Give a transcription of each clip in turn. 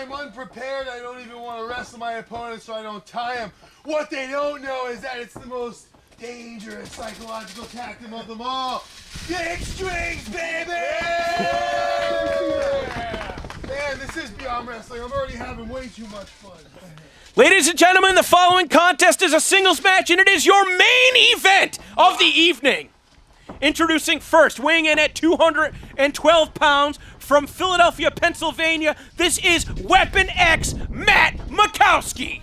I'm unprepared. I don't even want to wrestle my opponent so I don't tie him. What they don't know is that it's the most dangerous psychological tactic of them all. Big strings, baby! Yeah! Man, this is Beyond Wrestling. I'm already having way too much fun. Ladies and gentlemen, the following contest is a singles match, and it is your main event of the evening. Introducing first, weighing in at 212 pounds from Philadelphia, Pennsylvania, this is Weapon X Matt Makowski.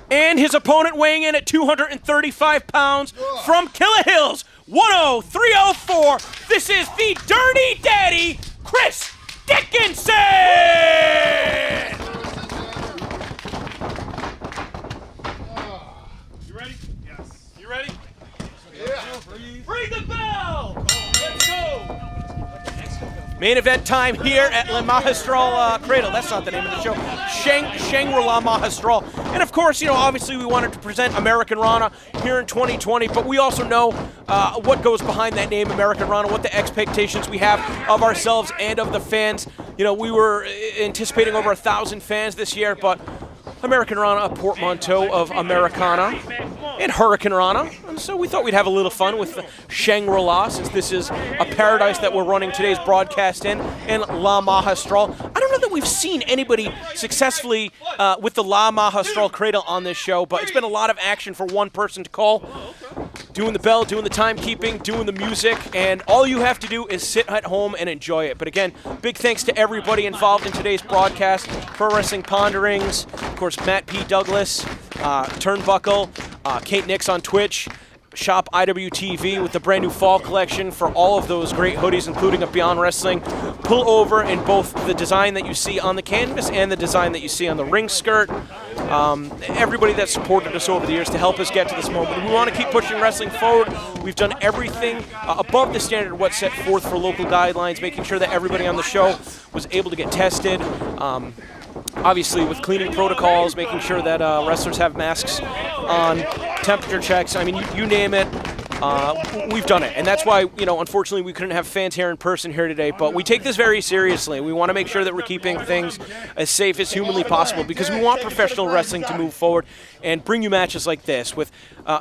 And his opponent weighing in at 235 pounds from Killer Hills, 10304, this is the Dirty Daddy, Chris Dickinson! You ready? Yes. You ready? Yeah. Ring the bell! Let's go! Main event time here at La Magistral Cradle. That's not the name of the show. Shangri-La Magistral. And of course, you know, obviously we wanted to present American Rana here in 2020, but we also know what goes behind that name, American Rana, what the expectations we have of ourselves and of the fans. You know, we were anticipating over 1,000 fans this year, but American Rana, a portmanteau of Americana and Hurricane Rana. And so we thought we'd have a little fun with Shangri-La, since this is a paradise that we're running today's broadcast in La Magistral. I don't know that we've seen anybody successfully with the La Magistral Cradle on this show, but it's been a lot of action for one person to call. Doing the bell, doing the timekeeping, doing the music, and all you have to do is sit at home and enjoy it. But again, big thanks to everybody involved in today's broadcast. Pro Wrestling Ponderings, of course, Matt P. Douglas, Turnbuckle, Kate Nix on Twitch, Shop IWTV with the brand new fall collection for all of those great hoodies, including a Beyond Wrestling pullover in both the design that you see on the canvas and the design that you see on the ring skirt. Everybody that supported us over the years to help us get to this moment. We want to keep pushing wrestling forward. We've done everything above the standard of what's set forth for local guidelines, making sure that everybody on the show was able to get tested. Obviously with cleaning protocols, making sure that wrestlers have masks on, temperature checks, I mean, you name it, we've done it. And that's why, you know, unfortunately we couldn't have fans here in person here today, but we take this very seriously. We want to make sure that we're keeping things as safe as humanly possible, because we want professional wrestling to move forward and bring you matches like this. With,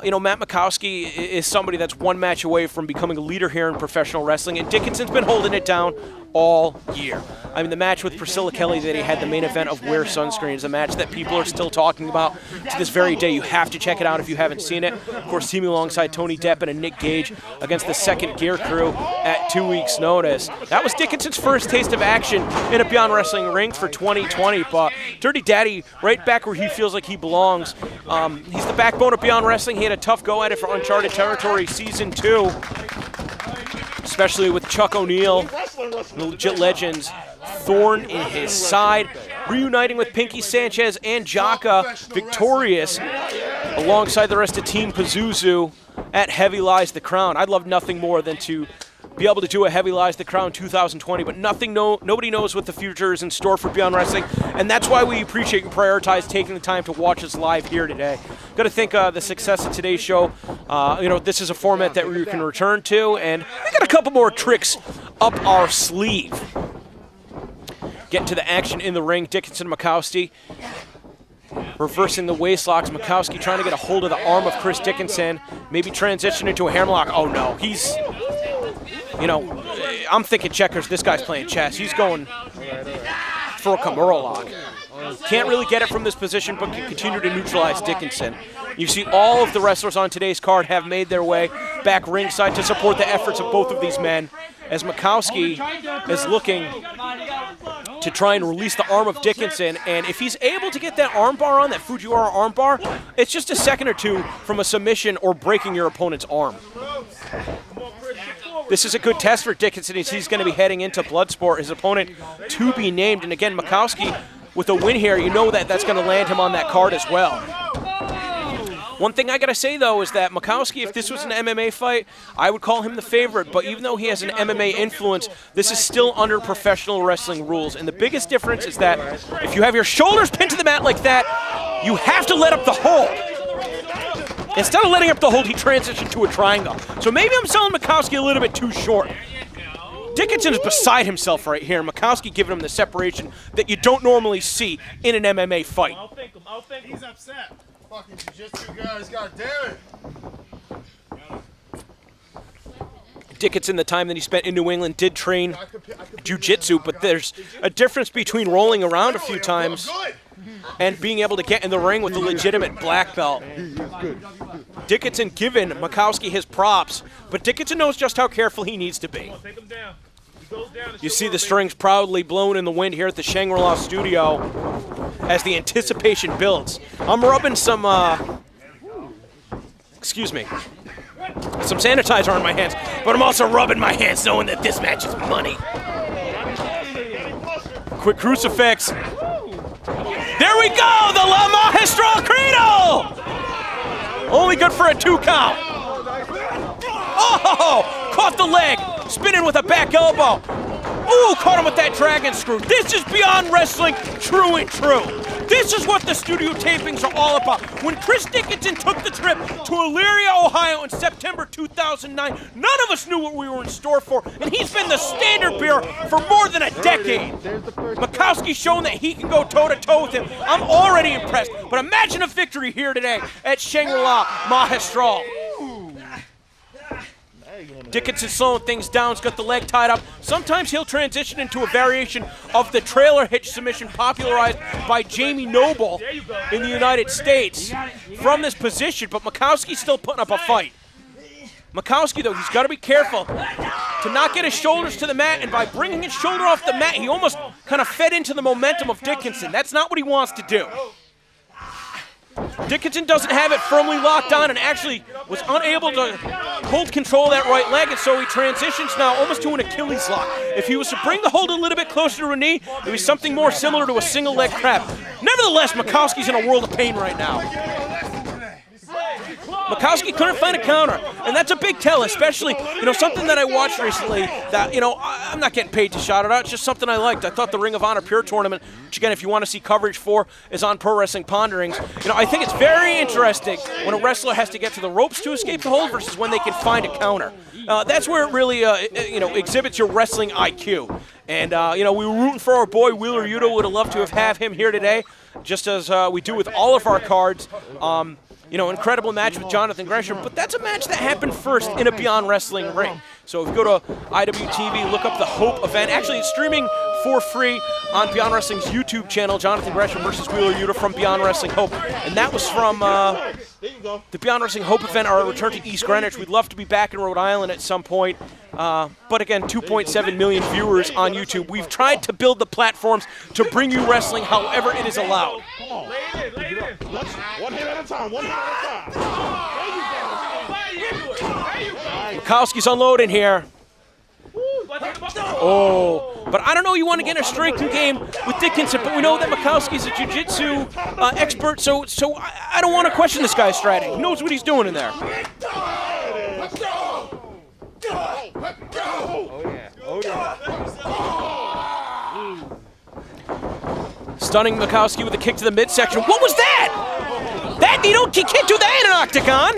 you know, Matt Makowski is somebody that's one match away from becoming a leader here in professional wrestling, and Dickinson's been holding it down all year. I mean, the match with Priscilla Kelly that he had, the main event of Wear Sunscreen, is a match that people are still talking about to this very day. You have to check it out if you haven't seen it. Of course, teaming alongside Tony Deppen and Nick Gage against the Second Gear Crew at 2 weeks' notice. That was Dickinson's first taste of action in a Beyond Wrestling ring for 2020, but Dirty Daddy, right back where he feels like he belongs. He's the backbone of Beyond Wrestling. He had a tough go at it for Uncharted Territory Season 2. Especially with Chuck O'Neal, the Legit Legends, thorn in his side, reuniting with Pinky Sanchez and Jaka, victorious alongside the rest of Team Pazuzu at Heavy Lies the Crown. I'd love nothing more than to be able to do a Heavy Lies the Crown 2020, but nobody knows what the future is in store for Beyond Wrestling, and that's why we appreciate you prioritize taking the time to watch us live here today. Got to thank the success of today's show. You know, this is a format that we can return to, and we got a couple more tricks up our sleeve. Getting to the action in the ring, Dickinson and Makowski reversing the waist locks. Makowski trying to get a hold of the arm of Chris Dickinson, maybe transition into a hammerlock. Oh no, he's, you know, I'm thinking checkers. This guy's playing chess. He's going for a Kimura lock. Can't really get it from this position, but can continue to neutralize Dickinson. You see all of the wrestlers on today's card have made their way back ringside to support the efforts of both of these men, as Makowski is looking to try and release the arm of Dickinson, and if he's able to get that arm bar on, that Fujiwara arm bar, it's just a second or two from a submission or breaking your opponent's arm. This is a good test for Dickinson as he's going to be heading into Bloodsport, his opponent to be named. And again, Makowski with a win here, you know that that's going to land him on that card as well. One thing I got to say, though, is that Makowski, if this was an MMA fight, I would call him the favorite. But even though he has an MMA influence, this is still under professional wrestling rules. And the biggest difference is that if you have your shoulders pinned to the mat like that, you have to let up the hold. Instead of letting up the hold, he transitioned to a triangle. So maybe I'm selling Makowski a little bit too short. Dickinson is beside himself right here. Makowski giving him the separation that you don't normally see in an MMA fight. He's upset. Fucking jiu-jitsu guys, goddammit. Dickinson, the time that he spent in New England, did train jiu-jitsu, but there's a difference between rolling around a few times and being able to get in the ring with a legitimate black belt. Dickinson giving Makowski his props, but Dickinson knows just how careful he needs to be. You see the strings proudly blown in the wind here at the Shangri-La studio as the anticipation builds. I'm rubbing some, excuse me, some sanitizer on my hands, but I'm also rubbing my hands knowing that this match is money. Quick crucifix. There we go, the La Magistral Cradle! Only good for a 2 count. Oh, caught the leg, spinning with a back elbow. Ooh, caught him with that dragon screw. This is Beyond Wrestling, true and true. This is what the studio tapings are all about. When Chris Dickinson took the trip to Elyria, Ohio in September 2009, none of us knew what we were in store for, and he's been the standard bearer for more than a decade. Makowski's shown that he can go toe-to-toe with him. I'm already impressed, but imagine a victory here today at Shangri-La Magistral. Dickinson slowing things down, he's got the leg tied up. Sometimes he'll transition into a variation of the trailer hitch submission popularized by Jamie Noble in the United States from this position, but Makowski's still putting up a fight. Makowski, though, he's got to be careful to not get his shoulders to the mat, and by bringing his shoulder off the mat, he almost kind of fed into the momentum of Dickinson. That's not what he wants to do. Dickinson doesn't have it firmly locked on and actually was unable to hold control of that right leg, and so he transitions now almost to an Achilles lock. If he was to bring the hold a little bit closer to a knee, it would be something more similar to a single leg crab. Nevertheless, Makowski's in a world of pain right now. Makowski couldn't find a counter, and that's a big tell, especially, something that I watched recently that, I'm not getting paid to shout it out. It's just something I liked. I thought the Ring of Honor Pure Tournament, which again, if you want to see coverage for, is on Pro Wrestling Ponderings. I think it's very interesting when a wrestler has to get to the ropes to escape the hold versus when they can find a counter. That's where it really, exhibits your wrestling IQ. And, we were rooting for our boy Wheeler Yuta. Would have loved to have him here today, just as we do with all of our cards. Incredible match with Jonathan Gresham, but that's a match that happened first in a Beyond Wrestling ring. So if you go to IWTV, look up the Hope event. Actually, it's streaming for free on Beyond Wrestling's YouTube channel, Jonathan Gresham versus Wheeler Yuta from Beyond Wrestling Hope. And that was from the Beyond Wrestling Hope event, our return to East Greenwich. We'd love to be back in Rhode Island at some point. But again, 2.7 million viewers on YouTube. We've tried to build the platforms to bring you wrestling however it is allowed. One hit at a time, Makowski's unloading here. Oh, but I don't know, you want to get a striking game with Dickinson, but we know that Makowski's a jiu-jitsu expert, so I don't want to question this guy's strategy. He knows what he's doing in there. Stunning Makowski with a kick to the midsection. What was that? You can't do that in an octagon.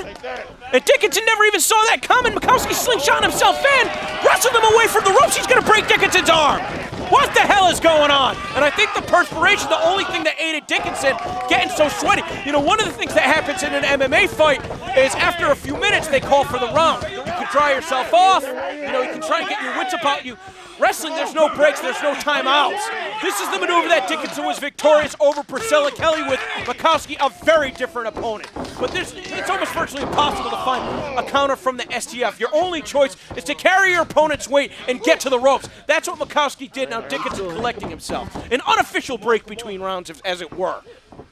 And Dickinson never even saw that coming. Makowski slingshot himself in, wrestled him away from the ropes. He's going to break Dickinson's arm. What the hell is going on? And I think the perspiration, the only thing that aided Dickinson getting so sweaty. One of the things that happens in an MMA fight is after a few minutes, they call for the round. You can dry yourself off. You can try and get your wits about you. Wrestling, there's no breaks, there's no timeouts. This is the maneuver that Dickinson was victorious over Priscilla Kelly with. Makowski, a very different opponent. But it's almost virtually impossible to find a counter from the STF. Your only choice is to carry your opponent's weight and get to the ropes. That's what Makowski did. Now Dickinson collecting himself. An unofficial break between rounds, as it were.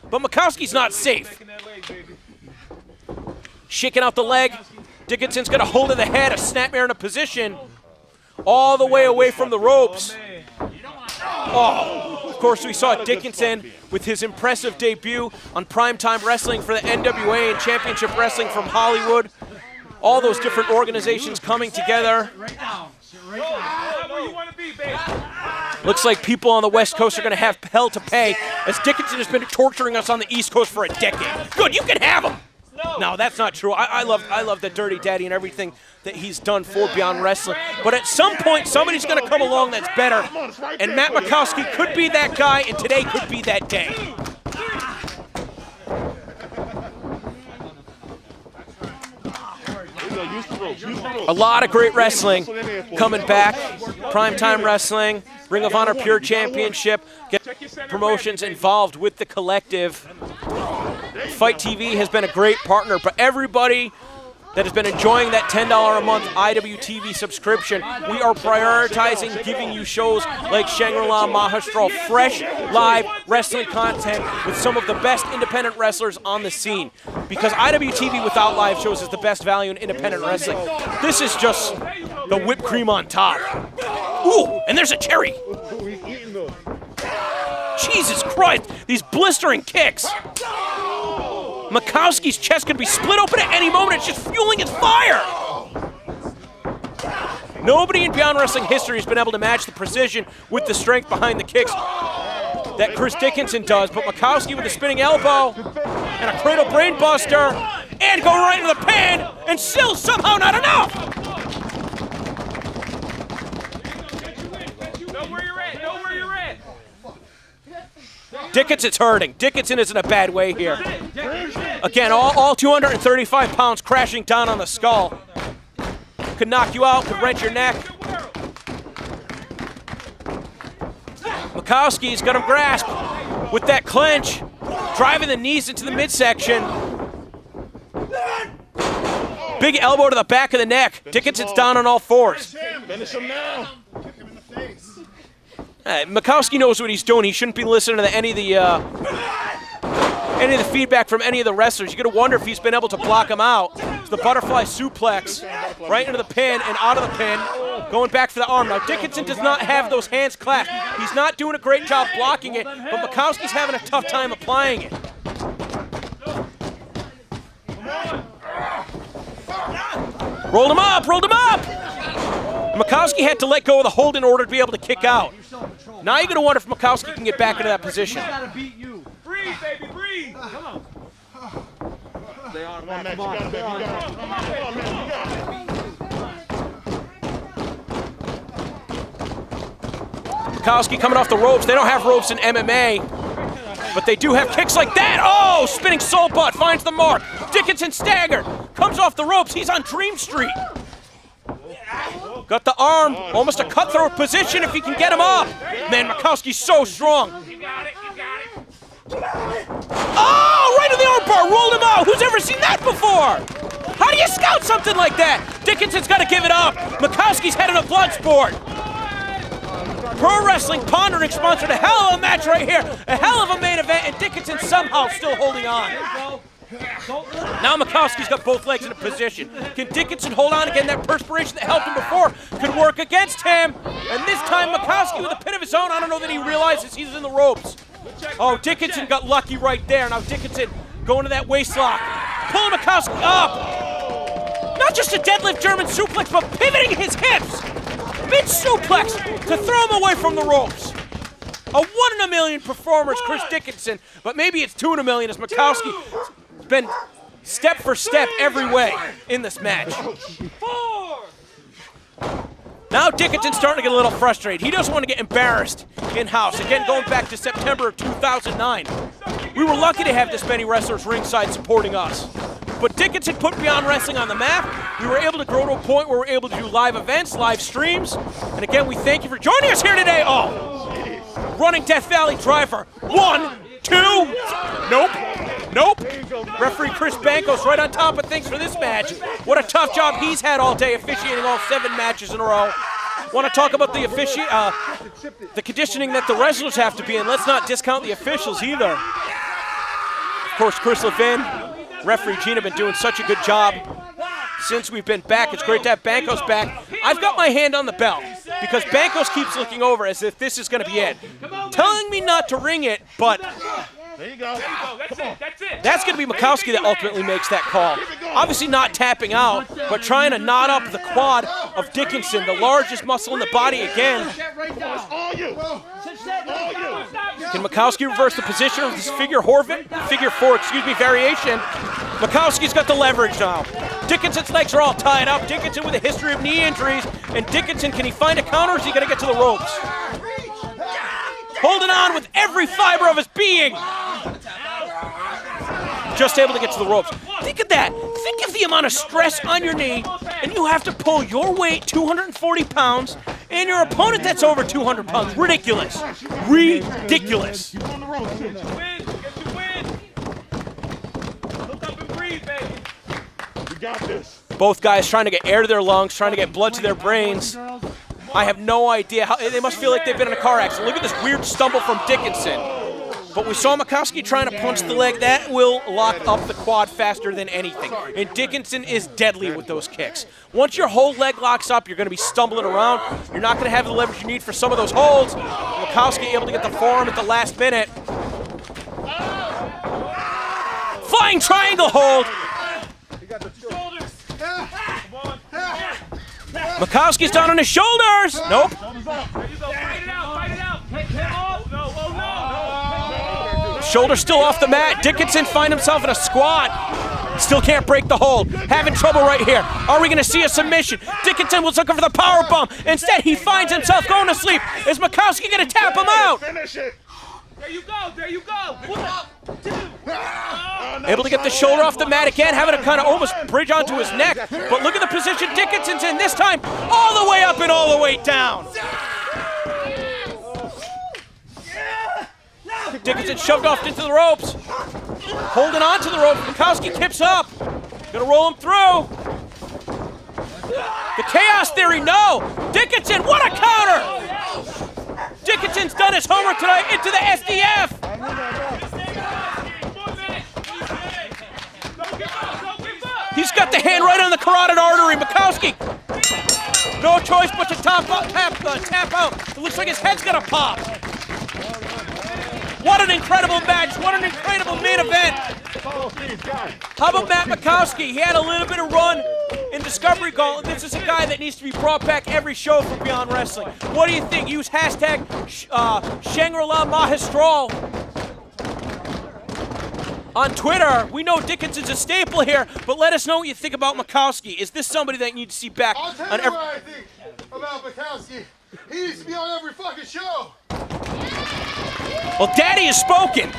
But Makowski's not safe. Shaking out the leg. Dickinson's got a hold of the head, a snapmare in a position. All the way away from the ropes. Oh, of course, we saw Dickinson with his impressive debut on Primetime Wrestling for the NWA and Championship Wrestling from Hollywood. All those different organizations coming together. Looks like people on the West Coast are going to have hell to pay, as Dickinson has been torturing us on the East Coast for a decade. Good, you can have him. No, that's not true. I love the Dirty Daddy and everything that he's done for Beyond Wrestling. But at some point, somebody's going to come along that's better. And Matt Makowski could be that guy, and today could be that day. A lot of great wrestling coming back. Primetime Wrestling, Ring of Honor Pure Championship. Get promotions involved with the collective. Fight TV has been a great partner, but everybody that has been enjoying that $10 a month IWTV subscription, we are prioritizing giving you shows like Shangri-La, Magistral, fresh live wrestling content with some of the best independent wrestlers on the scene. Because IWTV without live shows is the best value in independent wrestling. This is just the whipped cream on top. Ooh, and there's a cherry. Jesus Christ, these blistering kicks. Makowski's chest could be split open at any moment. It's just fueling its fire. Nobody in Beyond Wrestling history has been able to match the precision with the strength behind the kicks that Chris Dickinson does. But Makowski with a spinning elbow and a cradle brain buster and going right into the pin, and still somehow not enough. Know where you're at. Know where you're at. Dickinson's hurting. Dickinson is in a bad way here. Again, all 235 pounds crashing down on the skull. Could knock you out, could wrench your neck. Makowski's got him grasped with that clinch, driving the knees into the midsection. Big elbow to the back of the neck. Dickinson's down on all fours. Finish him now. Kick him in the face. Makowski knows what he's doing. He shouldn't be listening to any of the feedback from any of the wrestlers. You're gonna wonder if he's been able to block him out. It's the butterfly suplex right into the pin and out of the pin, going back for the arm. Now Dickinson does not have those hands clasped. He's not doing a great job blocking it, but Makowski's having a tough time applying it. Rolled him up, rolled him up! Makowski had to let go of the hold in order to be able to kick out. Now you're going to wonder if Makowski can get back into that position. Breathe, baby, breathe. Come on. Stay on, man. You got it, baby. You got it. Come on, man. You got it. Makowski coming off the ropes. They don't have ropes in MMA, but they do have kicks like that. Oh, spinning soul butt finds the mark. Dickinson staggered. Comes off the ropes. He's on Dream Street. Got the arm, almost a cutthroat position if he can get him up. Man, Makowski's so strong. You got it, you got it. Oh, right in the arm bar, rolled him out. Who's ever seen that before? How do you scout something like that? Dickinson's got to give it up. Makowski's headed to Bloodsport. Pro Wrestling Pondering sponsored a hell of a match right here. A hell of a main event, and Dickinson somehow still holding on. Now Makowski's got both legs in a position. Can Dickinson hold on again? That perspiration that helped him before could work against him. And this time Makowski with a pin of his own. I don't know that he realizes he's in the ropes. Oh, Dickinson got lucky right there. Now Dickinson going to that waist lock. Pulling Makowski up. Not just a deadlift German suplex, but pivoting his hips. Mid-suplex to throw him away from the ropes. A 1 in a million performer is Chris Dickinson, but maybe it's 2 in a million as Makowski been step for step every way in this match. Now Dickinson's starting to get a little frustrated. He doesn't want to get embarrassed in-house. Again, going back to September of 2009. We were lucky to have this many wrestlers ringside supporting us. But Dickinson put Beyond Wrestling on the map. We were able to grow to a point where we're able to do live events, live streams. And again, we thank you for joining us here today. Oh, running Death Valley driver. 1, 2, nope. Nope. Referee Chris Bankos right on top of things for this match. What a tough job he's had all day officiating all 7 matches in a row. Want to talk about the conditioning that the wrestlers have to be in. Let's not discount the officials either. Of course, Chris Levin, referee Gene have been doing such a good job since we've been back. It's great to have Bankos back. I've got my hand on the bell because Bankos keeps looking over as if this is going to be it. Telling me not to ring it, but There you go. That's it. That's it. that's going to be Makowski that ultimately makes that call. Obviously not tapping out, but trying to knot up the quad of Dickinson, the largest muscle in the body again. All you. All you. Can Makowski reverse the position of this figure 4 variation? Makowski's got the leverage now. Dickinson's legs are all tied up. Dickinson with a history of knee injuries. And Dickinson, can he find a counter or is he going to get to the ropes? Holding on with every fiber of his being. Just able to get to the ropes. Think of that. Think of the amount of stress on your knee, and you have to pull your weight, 240 pounds, and your opponent that's over 200 pounds. Ridiculous. Ridiculous. Get to win. Look up and breathe, baby. We got this. Both guys trying to get air to their lungs, trying to get blood to their brains. I have no idea how. They must feel like they've been in a car accident. Look at this weird stumble from Dickinson. But we saw Makowski trying to punch the leg. That will lock up the quad faster than anything. And Dickinson is deadly with those kicks. Once your whole leg locks up, you're going to be stumbling around. You're not going to have the leverage you need for some of those holds. Makowski able to get the forearm at the last minute. Flying triangle hold. Makowski's down on his shoulders. Nope. There you go. Fight it out. Take him off. No. Oh, no. Shoulder still off the mat. Dickinson find himself in a squat. Still can't break the hold. Having trouble right here. Are we going to see a submission? Dickinson was looking for the power bomb. Instead, he finds himself going to sleep. Is Makowski going to tap him out? Finish it. There you go. 1, 2. Able to get the shoulder off the mat again, having to kind of almost bridge onto his neck. But look at the position Dickinson's in this time. All the way up and all the way down. Dickinson shoved off into the ropes. Holding on to the rope. Makowski tips up. Gonna roll him through. The chaos theory, no. Dickinson, what a counter. Dickinson's done his homework tonight into the SDF. He's got the hand right on the carotid artery. Makowski, no choice but to tap out. It looks like his head's gonna pop. What an incredible match. What an incredible main event. How about Matt Makowski? He had a little bit of run in Discovery Gauntlet. This is a guy that needs to be brought back every show for Beyond Wrestling. What do you think? Use hashtag Shangri-La Magistral on Twitter. We know Dickinson's a staple here, but let us know what you think about Makowski. Is this somebody that you need to see back? I'll tell you what I think about Makowski. He needs to be on every fucking show. Well, Daddy has spoken.